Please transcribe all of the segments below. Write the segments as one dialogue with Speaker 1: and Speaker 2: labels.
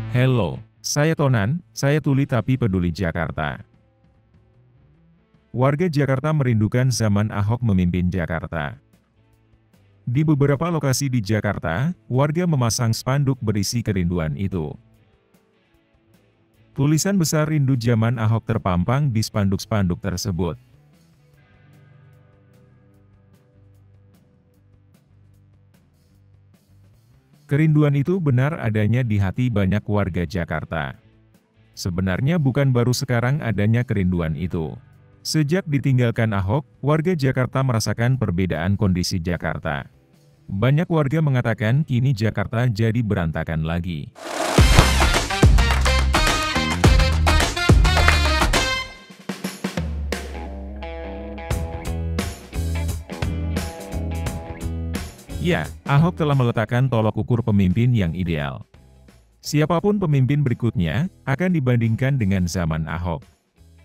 Speaker 1: Hello, saya Tonan, saya tuli tapi peduli Jakarta. Warga Jakarta merindukan zaman Ahok memimpin Jakarta. Di beberapa lokasi di Jakarta, warga memasang spanduk berisi kerinduan itu. Tulisan besar rindu zaman Ahok terpampang di spanduk-spanduk tersebut. Kerinduan itu benar adanya di hati banyak warga Jakarta. Sebenarnya bukan baru sekarang adanya kerinduan itu. Sejak ditinggalkan Ahok, warga Jakarta merasakan perbedaan kondisi Jakarta. Banyak warga mengatakan kini Jakarta jadi berantakan lagi. Ya, Ahok telah meletakkan tolok ukur pemimpin yang ideal. Siapapun pemimpin berikutnya, akan dibandingkan dengan zaman Ahok.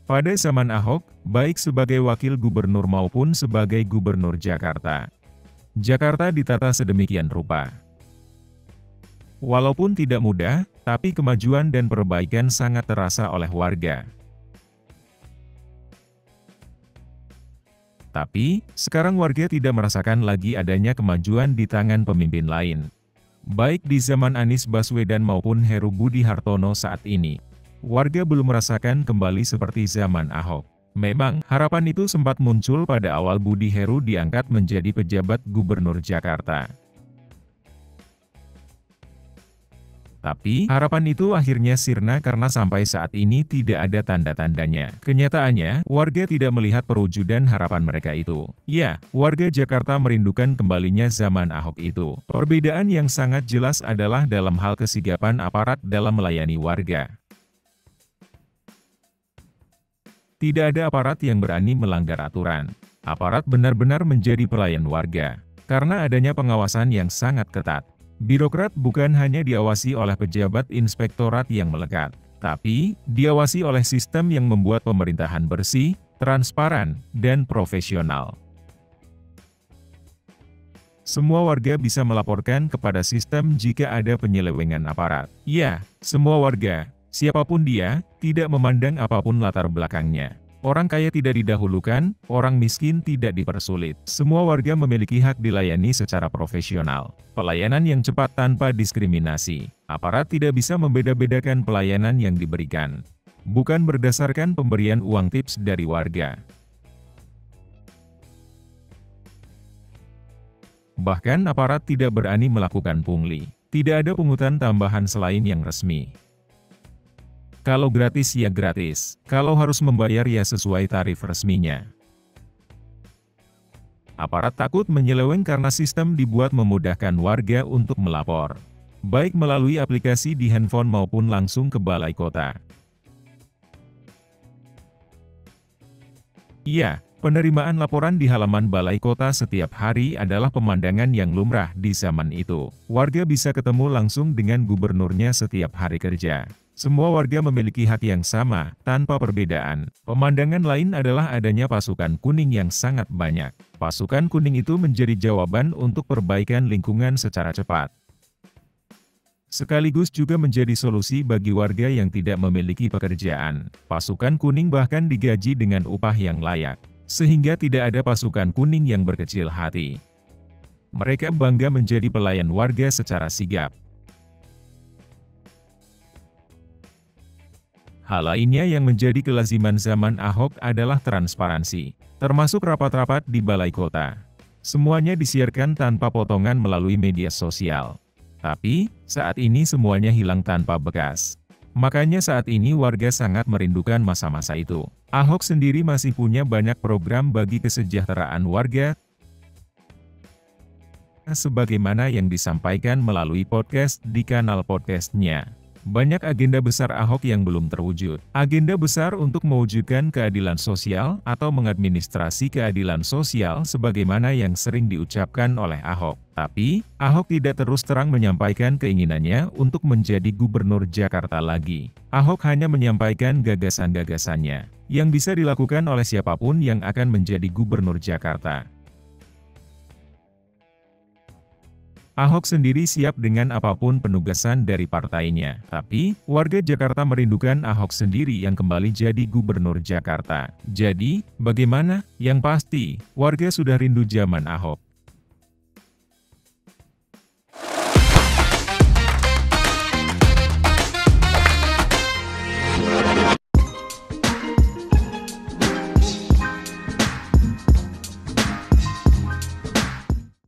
Speaker 1: Pada zaman Ahok, baik sebagai wakil gubernur maupun sebagai gubernur Jakarta, Jakarta ditata sedemikian rupa. Walaupun tidak mudah, tapi kemajuan dan perbaikan sangat terasa oleh warga. Tapi, sekarang warga tidak merasakan lagi adanya kemajuan di tangan pemimpin lain. Baik di zaman Anies Baswedan maupun Heru Budi Hartono saat ini, warga belum merasakan kembali seperti zaman Ahok. Memang, harapan itu sempat muncul pada awal Budi Heru diangkat menjadi pejabat gubernur Jakarta. Tapi, harapan itu akhirnya sirna karena sampai saat ini tidak ada tanda-tandanya. Kenyataannya, warga tidak melihat perwujudan harapan mereka itu. Ya, warga Jakarta merindukan kembalinya zaman Ahok itu. Perbedaan yang sangat jelas adalah dalam hal kesigapan aparat dalam melayani warga. Tidak ada aparat yang berani melanggar aturan. Aparat benar-benar menjadi pelayan warga, karena adanya pengawasan yang sangat ketat. Birokrat bukan hanya diawasi oleh pejabat inspektorat yang melekat, tapi diawasi oleh sistem yang membuat pemerintahan bersih, transparan, dan profesional. Semua warga bisa melaporkan kepada sistem jika ada penyelewengan aparat. Ya, semua warga, siapapun dia, tidak memandang apapun latar belakangnya. Orang kaya tidak didahulukan, orang miskin tidak dipersulit. Semua warga memiliki hak dilayani secara profesional. Pelayanan yang cepat tanpa diskriminasi. Aparat tidak bisa membeda-bedakan pelayanan yang diberikan. Bukan berdasarkan pemberian uang tips dari warga. Bahkan aparat tidak berani melakukan pungli. Tidak ada pungutan tambahan selain yang resmi. Kalau gratis ya gratis, kalau harus membayar ya sesuai tarif resminya. Aparat takut menyeleweng karena sistem dibuat memudahkan warga untuk melapor, baik melalui aplikasi di handphone maupun langsung ke balai kota. Ya, penerimaan laporan di halaman balai kota setiap hari adalah pemandangan yang lumrah di zaman itu. Warga bisa ketemu langsung dengan gubernurnya setiap hari kerja. Semua warga memiliki hak yang sama, tanpa perbedaan. Pemandangan lain adalah adanya pasukan kuning yang sangat banyak. Pasukan kuning itu menjadi jawaban untuk perbaikan lingkungan secara cepat. Sekaligus juga menjadi solusi bagi warga yang tidak memiliki pekerjaan. Pasukan kuning bahkan digaji dengan upah yang layak, sehingga tidak ada pasukan kuning yang berkecil hati. Mereka bangga menjadi pelayan warga secara sigap. Hal lainnya yang menjadi kelaziman zaman Ahok adalah transparansi, termasuk rapat-rapat di balai kota. Semuanya disiarkan tanpa potongan melalui media sosial. Tapi, saat ini semuanya hilang tanpa bekas. Makanya saat ini warga sangat merindukan masa-masa itu. Ahok sendiri masih punya banyak program bagi kesejahteraan warga, sebagaimana yang disampaikan melalui podcast di kanal podcastnya. Banyak agenda besar Ahok yang belum terwujud. Agenda besar untuk mewujudkan keadilan sosial atau mengadministrasi keadilan sosial sebagaimana yang sering diucapkan oleh Ahok. Tapi, Ahok tidak terus terang menyampaikan keinginannya untuk menjadi gubernur Jakarta lagi. Ahok hanya menyampaikan gagasan-gagasannya, yang bisa dilakukan oleh siapapun yang akan menjadi gubernur Jakarta. Ahok sendiri siap dengan apapun penugasan dari partainya. Tapi, warga Jakarta merindukan Ahok sendiri yang kembali jadi gubernur Jakarta. Jadi, bagaimana? Yang pasti, warga sudah rindu zaman Ahok.